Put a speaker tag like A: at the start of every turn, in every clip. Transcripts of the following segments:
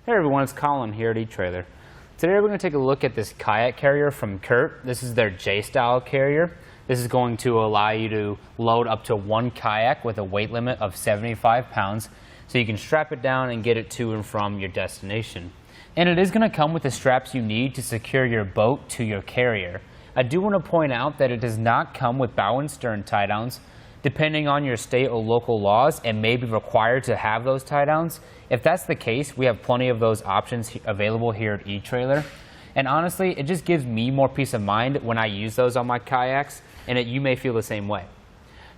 A: Hey everyone, it's Colin here at etrailer. Today we're going to take a look at this kayak carrier from CURT. This is their J-style carrier. This is going to allow you to load up to one kayak with a weight limit of 75 pounds so you can strap it down and get it to and from your destination. And it is going to come with the straps you need to secure your boat to your carrier. I do want to point out that it does not come with bow and stern tie downs. Depending on your state or local laws, it may be required to have those tie downs. If that's the case, we have plenty of those options available here at etrailer. And honestly, it just gives me more peace of mind when I use those on my kayaks, and you may feel the same way.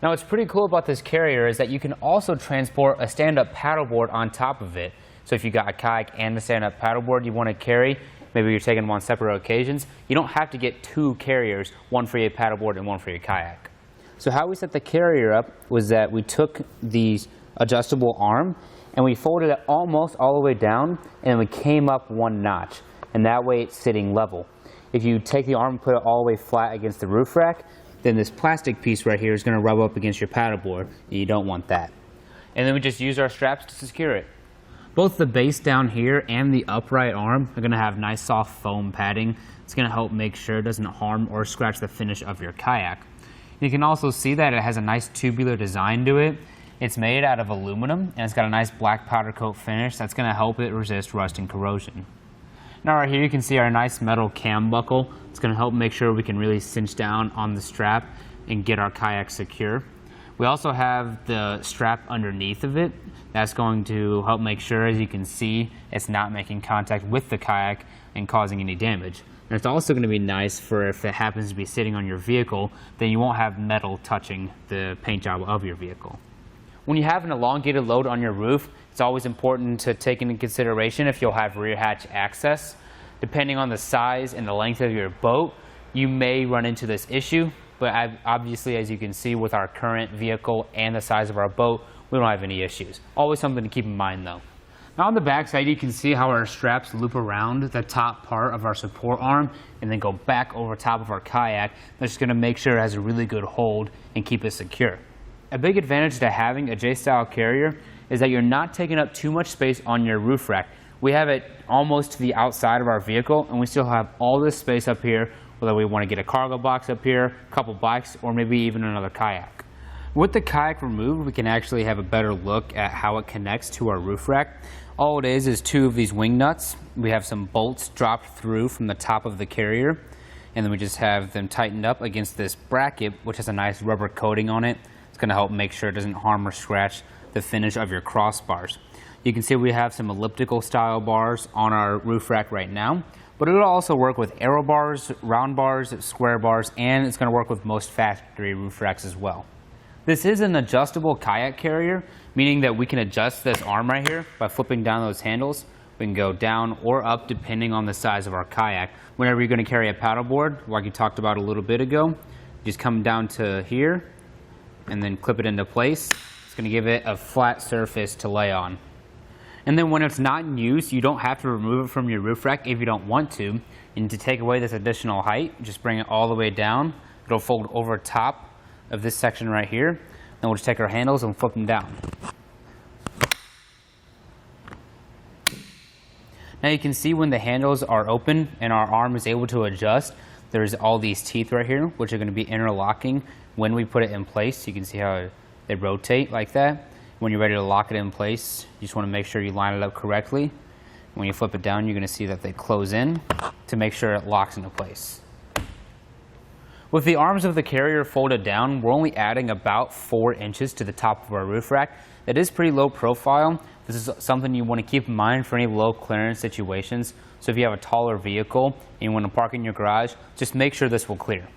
A: Now, what's pretty cool about this carrier is that you can also transport a stand-up paddleboard on top of it. So if you got a kayak and a stand-up paddleboard you want to carry, maybe you're taking them on separate occasions, you don't have to get two carriers, one for your paddleboard and one for your kayak. So how we set the carrier up was that we took the adjustable arm and we folded it almost all the way down, and we came up one notch, and that way it's sitting level. If you take the arm and put it all the way flat against the roof rack, then this plastic piece right here is going to rub up against your paddleboard, and you don't want that. And then we just use our straps to secure it. Both the base down here and the upright arm are going to have nice soft foam padding. It's going to help make sure it doesn't harm or scratch the finish of your kayak. You can also see that it has a nice tubular design to it. It's made out of aluminum, and it's got a nice black powder coat finish that's going to help it resist rust and corrosion. Now right here you can see our nice metal cam buckle. It's going to help make sure we can really cinch down on the strap and get our kayak secure. We also have the strap underneath of it. That's going to help make sure, as you can see, it's not making contact with the kayak and causing any damage. And it's also going to be nice for if it happens to be sitting on your vehicle, then you won't have metal touching the paint job of your vehicle. When you have an elongated load on your roof, it's always important to take into consideration if you'll have rear hatch access. Depending on the size and the length of your boat, you may run into this issue, but obviously, as you can see with our current vehicle and the size of our boat, we don't have any issues. Always something to keep in mind though. Now on the back side, you can see how our straps loop around the top part of our support arm and then go back over top of our kayak. That's just going to make sure it has a really good hold and keep it secure. A big advantage to having a J-style carrier is that you're not taking up too much space on your roof rack. We have it almost to the outside of our vehicle, and we still have all this space up here, whether we want to get a cargo box up here, a couple bikes, or maybe even another kayak. With the kayak removed, we can actually have a better look at how it connects to our roof rack. All it is two of these wing nuts. We have some bolts dropped through from the top of the carrier, and then we just have them tightened up against this bracket, which has a nice rubber coating on it. It's going to help make sure it doesn't harm or scratch the finish of your crossbars. You can see we have some elliptical style bars on our roof rack right now, but it'll also work with arrow bars, round bars, square bars, and it's going to work with most factory roof racks as well. This is an adjustable kayak carrier, meaning that we can adjust this arm right here by flipping down those handles. We can go down or up depending on the size of our kayak. Whenever you're going to carry a paddleboard, like you talked about a little bit ago, just come down to here and then clip it into place. It's going to give it a flat surface to lay on. And then when it's not in use, you don't have to remove it from your roof rack if you don't want to. And to take away this additional height, just bring it all the way down. It'll fold over top of this section right here. Then we'll just take our handles and flip them down. Now you can see when the handles are open and our arm is able to adjust, there's all these teeth right here, which are going to be interlocking when we put it in place. You can see how they rotate like that. When you're ready to lock it in place, you just want to make sure you line it up correctly. When you flip it down, you're going to see that they close in to make sure it locks into place. With the arms of the carrier folded down, we're only adding about 4 inches to the top of our roof rack. That is pretty low profile. This is something you want to keep in mind for any low clearance situations. So if you have a taller vehicle and you want to park in your garage, just make sure this will clear.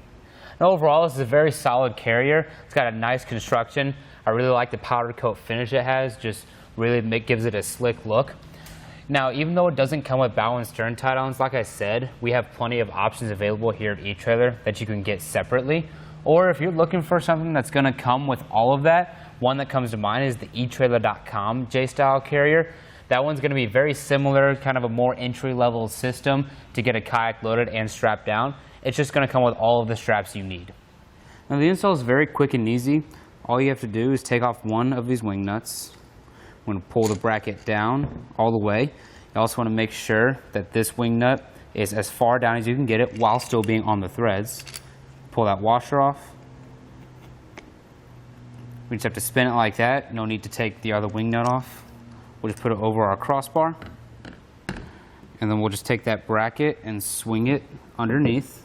A: Now overall, this is a very solid carrier. It's got a nice construction. I really like the powder coat finish it has, just really gives it a slick look. Now, even though it doesn't come with bow and stern tie downs, like I said, we have plenty of options available here at etrailer that you can get separately. Or if you're looking for something that's going to come with all of that, one that comes to mind is the etrailer.com J-style carrier. That one's going to be very similar, kind of a more entry-level system to get a kayak loaded and strapped down. It's just going to come with all of the straps you need. Now the install is very quick and easy. All you have to do is take off one of these wing nuts. I'm going to pull the bracket down all the way. You also want to make sure that this wing nut is as far down as you can get it while still being on the threads. Pull that washer off. We just have to spin it like that. No need to take the other wing nut off. We'll just put it over our crossbar. And then we'll just take that bracket and swing it underneath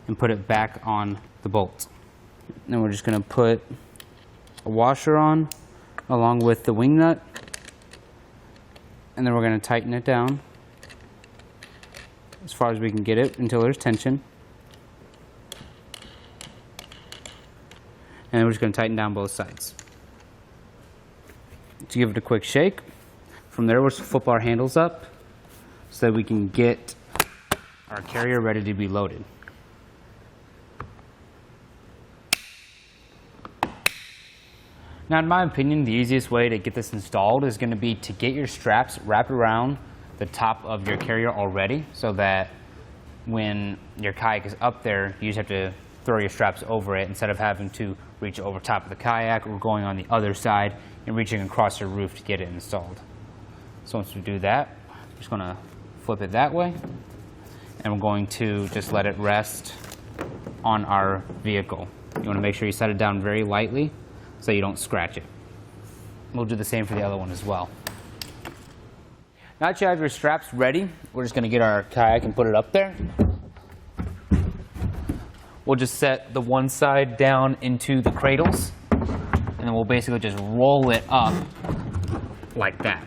A: and put it back on the bolt. And then we're just going to put a washer on along with the wing nut. And then we're going to tighten it down as far as we can get it until there's tension. And then we're just going to tighten down both sides. To give it a quick shake. From there, we'll flip our handles up so that we can get our carrier ready to be loaded. Now, in my opinion, the easiest way to get this installed is going to be to get your straps wrapped around the top of your carrier already, so that when your kayak is up there, you just have to throw your straps over it instead of having to reach over top of the kayak or going on the other side and reaching across your roof to get it installed. So once we do that, I'm just going to flip it that way, and we're going to just let it rest on our vehicle. You want to make sure you set it down very lightly so you don't scratch it. We'll do the same for the other one as well. Now that you have your straps ready, we're just going to get our kayak and put it up there. We'll just set the one side down into the cradles, and then we'll basically just roll it up like that.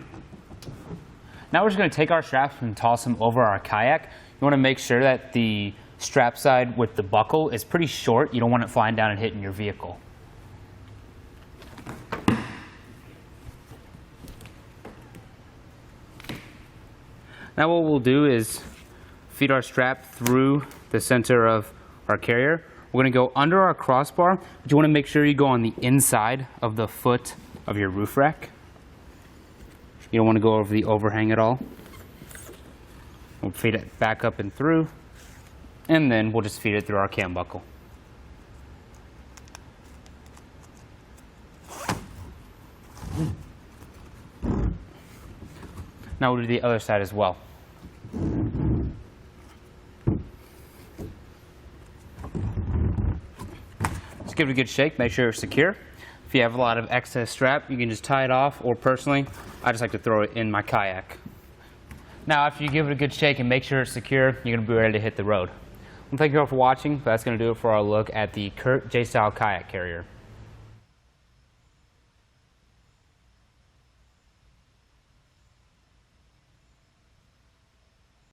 A: Now we're just going to take our straps and toss them over our kayak. You want to make sure that the strap side with the buckle is pretty short. You don't want it flying down and hitting your vehicle. Now what we'll do is feed our strap through the center of our carrier. We're going to go under our crossbar, but you want to make sure you go on the inside of the foot of your roof rack. You don't want to go over the overhang at all. We'll feed it back up and through, and then we'll just feed it through our cam buckle. Now we'll do the other side as well. Just give it a good shake, make sure it's secure. If you have a lot of excess strap, you can just tie it off, or personally, I just like to throw it in my kayak. Now after you give it a good shake and make sure it's secure, you're going to be ready to hit the road. Well, thank you all for watching. That's going to do it for our look at the CURT J-Style Kayak Carrier.